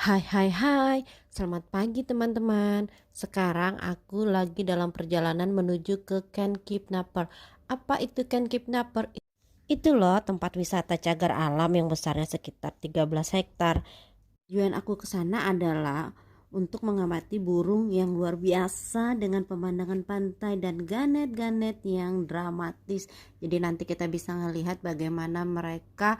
Hai, selamat pagi teman-teman. Sekarang aku lagi dalam perjalanan menuju ke Kidnapper. Apa itu Kidnapper? Itu loh tempat wisata cagar alam yang besarnya sekitar 13 hektar. Tujuan aku ke sana adalah untuk mengamati burung yang luar biasa dengan pemandangan pantai dan ganet-ganet yang dramatis. Jadi nanti kita bisa melihat bagaimana mereka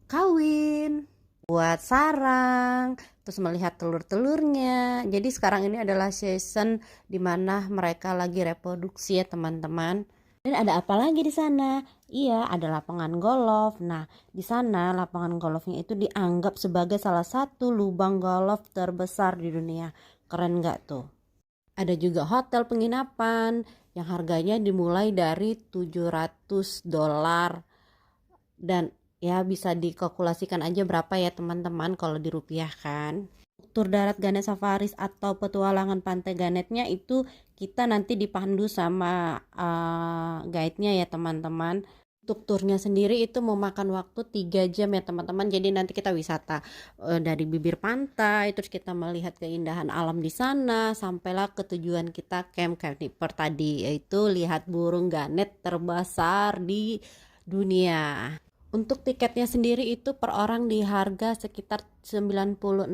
kawin, buat sarang, terus melihat telur-telurnya. Jadi sekarang ini adalah season dimana mereka lagi reproduksi ya teman-teman. Dan ada apa lagi di sana? Iya, ada lapangan golf. Nah, di sana lapangan golfnya itu dianggap sebagai salah satu lubang golf terbesar di dunia. Keren nggak tuh? Ada juga hotel penginapan yang harganya dimulai dari $700 dan ya bisa dikalkulasikan aja berapa ya teman-teman kalau dirupiahkan. Tur darat Gannet Safaris atau petualangan pantai Ganetnya itu kita nanti dipandu sama guide-nya ya teman-teman. Untuk turnya sendiri itu memakan waktu 3 jam ya teman-teman. Jadi nanti kita wisata dari bibir pantai, terus kita melihat keindahan alam di sana sampailah ke tujuan kita Kidnapper tadi, yaitu lihat burung ganet terbesar di dunia. Untuk tiketnya sendiri itu per orang di harga sekitar $96.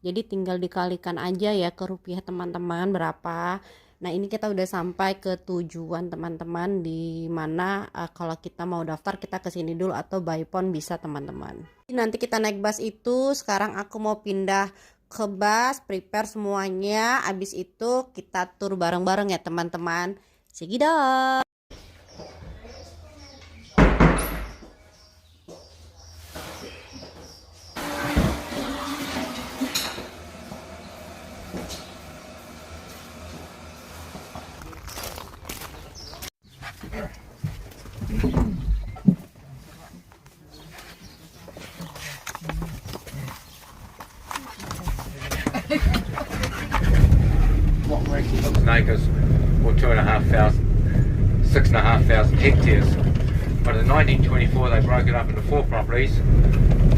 Jadi tinggal dikalikan aja ya ke rupiah teman-teman berapa. Nah ini kita udah sampai ke tujuan teman-teman, di mana kalau kita mau daftar kita kesini dulu atau by phone bisa teman-teman. Nanti kita naik bus itu. Sekarang aku mau pindah ke bus, prepare semuanya. Abis itu kita tur bareng-bareng ya teman-teman. Segida. Acres or 2,500, 6,500 hectares. But in 1924 they broke it up into 4 properties.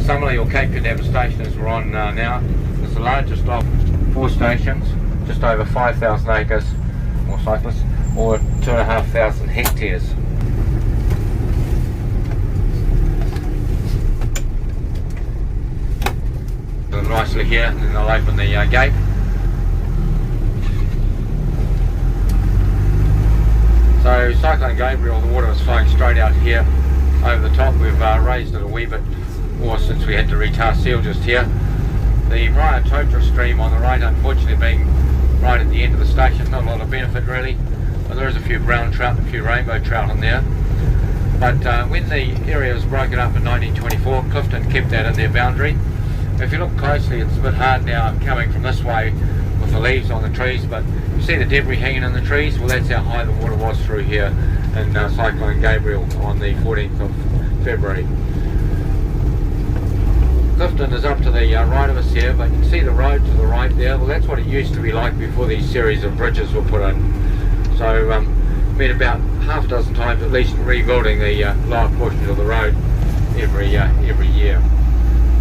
Summerley or Cape Codnapper station as we're on now. It's the largest of 4 stations, just over 5,000 acres, more cyclists, or 2,500 hectares. Nicely here, and then they'll open the gate. So Cyclone Gabriel, the water was flowing straight out here over the top. We've raised it a wee bit more since we had to retar seal just here. The Mariah Totra stream on the right, unfortunately being right at the end of the station, not a lot of benefit really, but there is a few brown trout and a few rainbow trout in there. But when the area was broken up in 1924, Clifton kept that in their boundary. If you look closely, it's a bit hard now coming from this way with the leaves on the trees, but you see the debris hanging in the trees. Well, that's how high the water was through here in Cyclone Gabriel on the 14th of February. Clifton is up to the right of us here, but you can see the road to the right there. Well, that's what it used to be like before these series of bridges were put in. So been about half a dozen times at least rebuilding the lower portions of the road every year.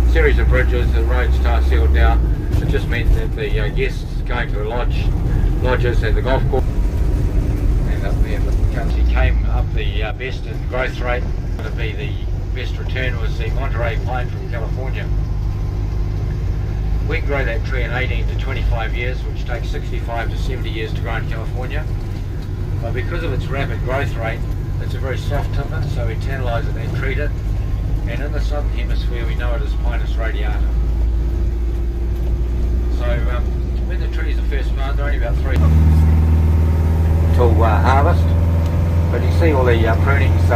Series of bridges, the roads tar sealed now. It just meant that the guests going to the lodges and the golf course, and up there the country came up the best in growth rate. To be the best return was the Monterey pine from California. We can grow that tree in 18 to 25 years, which takes 65 to 70 years to grow in California. But because of its rapid growth rate, it's a very soft timber, so we tannalise it and treat it. And in the southern hemisphere we know it as Pinus radiata. So when the trees are first planted, they're only about 3 till harvest. But you see all the prunings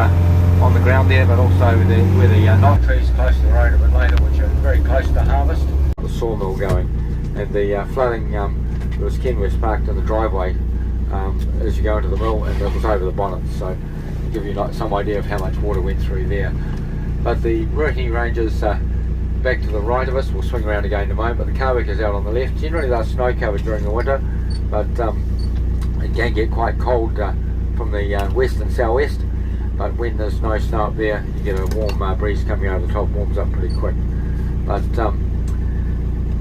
on the ground there, but also where the knot trees close to the road a bit later, which are very close to harvest. The sawmill going, and the flooding, there was Kenworths parked in the driveway as you go into the mill, and it was over the bonnet, so to give you some idea of how much water went through there. But the Ruahine Ranges back to the right of us, we'll swing around again in a moment, but the Carwick is out on the left. Generally they're snow covered during the winter, but it can get quite cold from the west and southwest, but when there's no snow up there you get a warm breeze coming over the top, warms up pretty quick. But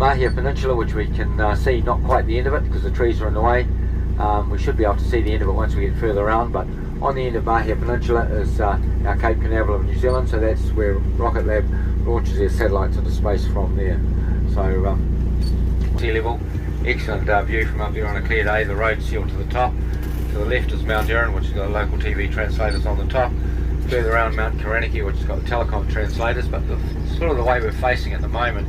Mahia Peninsula, which we can see not quite the end of it because the trees are in the way. We should be able to see the end of it once we get further around, but on the end of Mahia Peninsula is our Cape Canaveral of New Zealand, so that's where Rocket Lab launches their satellites into space from there. So sea level, excellent view from up there on a clear day. The road's sealed to the top. To the left is Mount Erin, which has got local TV translators on the top. Further around Mount Karaniki, which has got telecom translators, but sort of the way we're facing at the moment,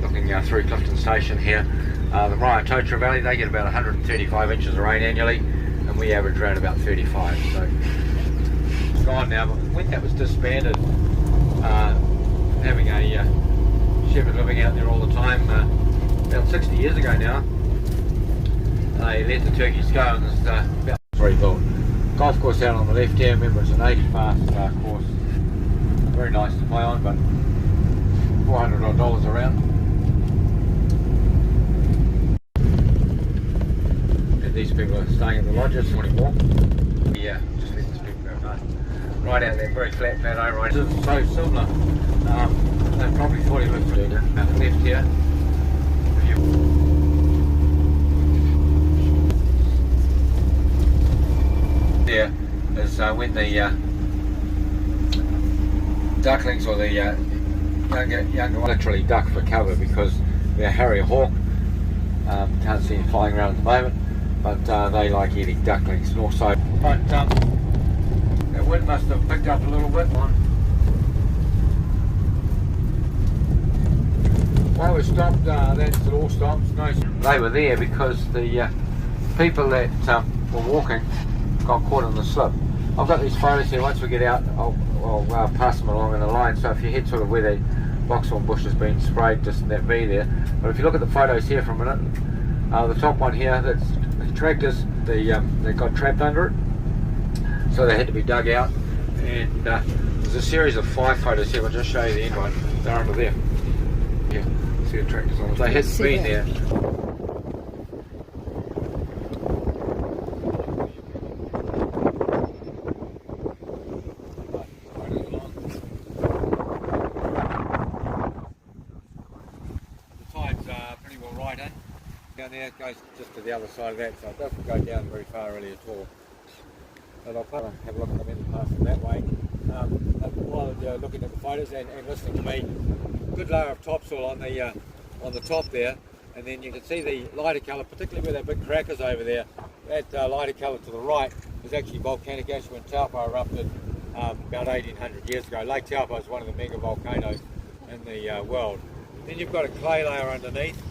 looking through Clifton Station here, the Raiatotra Valley, they get about 135 inches of rain annually, and we average around about 35. So it's gone now, but when that was disbanded, having a shepherd living out there all the time, about 60 years ago now, they let the turkeys go, and there's about 3 built. Golf course out on the left here, remember it's an 80 fast course, very nice to play on, but $400 odd around. And these people are staying at the lodges, morning walk. Yeah, just let these people go past. Right out there, very flat plateau, right? It's so similar. They're probably 40 minutes to do out the left here. There is when the ducklings or the younger literally duck for cover because they're harrier hawk. Can't see them flying around at the moment, but they like eating ducklings and also. But that wind must have picked up a little bit. While we stopped, that's it all stopped. No, they were there because the people that were walking got caught in the slip. I've got these photos here. Once we get out, I'll pass them along in a line. So if you head sort of where the boxhorn bush has been sprayed, just in that V there. But if you look at the photos here for a minute, the top one here, that's the tractors. They got trapped under it, so they had to be dug out. And there's a series of 5 photos here. I'll just show you the end one. They're under there. Yeah, see the tractors on it. They hadn't been there. Down there, it goes just to the other side of that, so it doesn't go down very far really at all. But I'll have a look at them in the past that way. While you're looking at the photos and listening to me, good layer of topsoil on the top there, and then you can see the lighter colour, particularly where that big crack is over there. That lighter colour to the right is actually volcanic ash when Taupo erupted about 1800 years ago. Lake Taupo is one of the mega volcanoes in the world. Then you've got a clay layer underneath.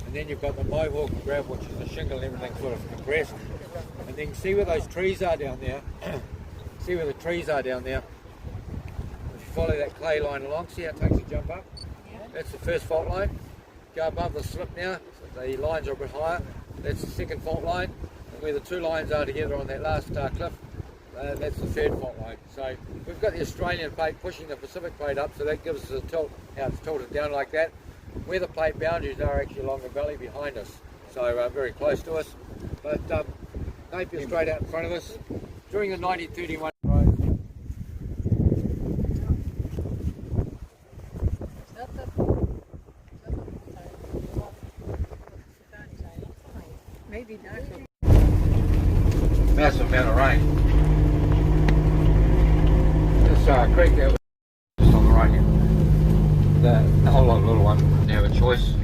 And then you've got the mohawk gravel, which is the shingle and everything sort of compressed. And then see where those trees are down there. See where the trees are down there. If you follow that clay line along, see how it takes a jump up? That's the first fault line. Go above the slip now, so the lines are a bit higher. That's the second fault line. And where the 2 lines are together on that last cliff, that's the third fault line. So we've got the Australian plate pushing the Pacific plate up, so that gives us a tilt, how it's tilted down like that. Where the plate boundaries are actually along the valley behind us, so very close to us. But Napier straight out in front of us. During the 1931 maybe not. Massive amount of rain. This creek there was just on the right here. A whole lot of little ones didn't have a choice.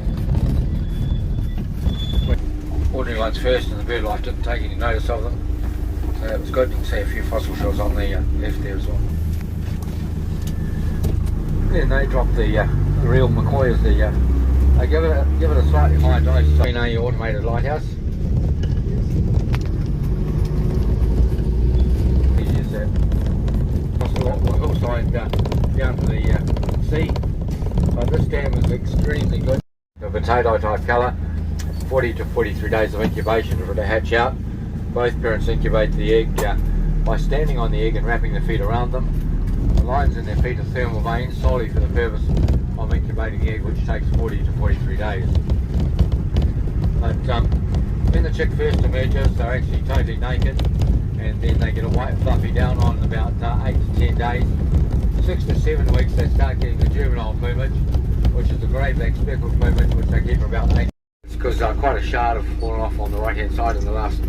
Ordinary ones first, and the bird life didn't take any notice of them, so that was good. You can see a few fossil shells on the left there as well. Then they dropped the real McCoy they give it a slightly higher dose. So your automated lighthouse. Use that across the hillside down to the sea. But this dam is extremely good. A potato type colour, 40 to 43 days of incubation for it to hatch out. Both parents incubate the egg by standing on the egg and wrapping their feet around them. The lines in their feet are thermal veins solely for the purpose of incubating the egg, which takes 40 to 43 days. But when the chick first emerges, they're actually totally naked, and then they get a white fluffy down on in about 8 to 10 days. 6 to 7 weeks they start getting the juvenile plumage, which is the grey black speckled plumage, which they keep for about 8. It's because quite a shard have fallen off on the right hand side in the last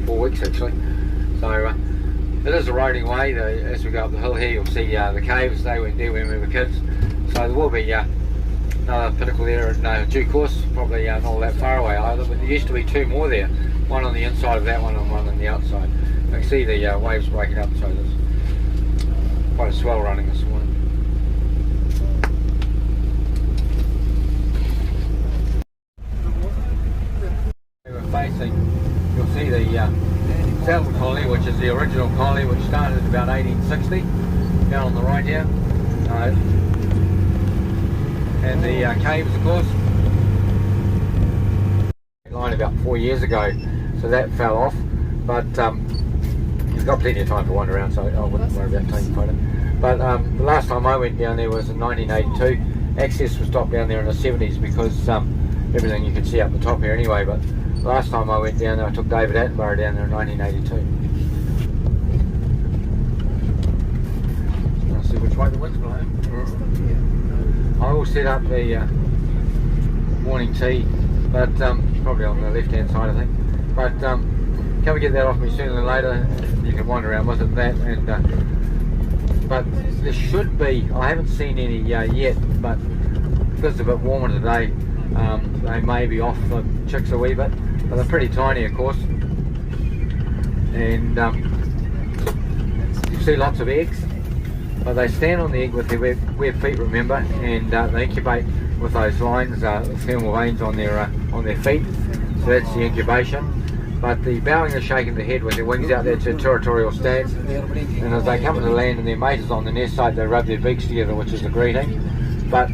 4 weeks actually. So it is a eroding away. As we go up the hill here, you'll see the caves. They went there when we were kids. So there will be another pinnacle there in due course, probably not all that far away either, but there used to be 2 more there, one on the inside of that one and one on the outside. You can see the waves breaking up, so there's quite a swell running this morning. We're facing, you'll see the settlement colony, which is the original colony, which started in about 1860, down on the right here. And the caves, of course, line about 4 years ago, so that fell off, but you've got plenty of time to wander around, so I wouldn't worry about taking a photo. But the last time I went down there was in 1982. Access was stopped down there in the 70s because everything you could see up the top here anyway, but the last time I went down there I took David Attenborough down there in 1982. Let's see which way the wind's blowing. I will set up the morning tea, but probably on the left hand side I think. But can we get that off me sooner than later? You can wander around with it and that. And but there should be, I haven't seen any yet, but because it's a bit warmer today, they may be off the chicks a wee bit, but they're pretty tiny of course. And you see lots of eggs. But they stand on the egg with their web feet, remember, and they incubate with those lines, thermal veins on their feet. So that's the incubation. But the bowing and shaking the head with their wings out, that's a territorial stance. And as they come to the land and their mate is on the nest site, they rub their beaks together, which is a greeting. But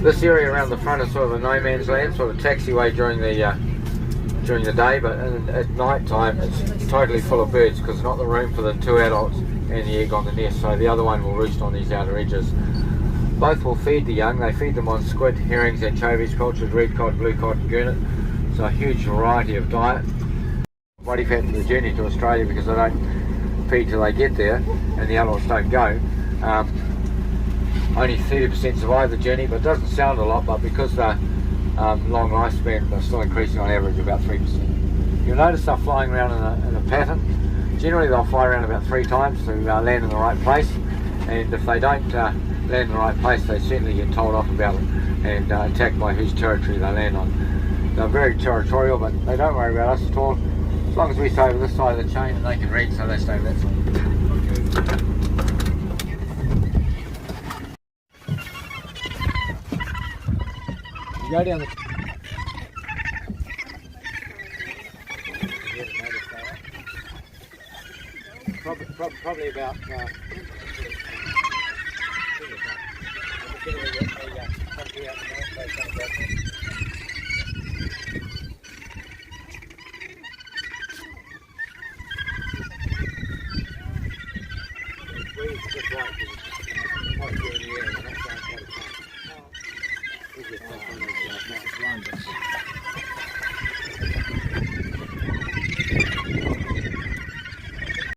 this area around the front is sort of a no man's land, sort of taxiway during the day, but at night time it's totally full of birds because there's not the room for the 2 adults and the egg on the nest, so the other one will roost on these outer edges. Both will feed the young. They feed them on squid, herrings, anchovies, pilchards, red cod, blue cod and gurnet. So a huge variety of diet. Body fat for the journey to Australia because they don't feed till they get there and the adults don't go. Only 30% survive the journey, but it doesn't sound a lot, but because they're long lifespan, they're still increasing on average about 3%. You'll notice they're flying around in a pattern. Generally they'll fly around about 3 times to land in the right place, and if they don't land in the right place they certainly get told off about it and attacked by whose territory they land on. They're very territorial, but they don't worry about us at all, as long as we stay over this side of the chain and they can read, so they stay over that side. You go down the probably about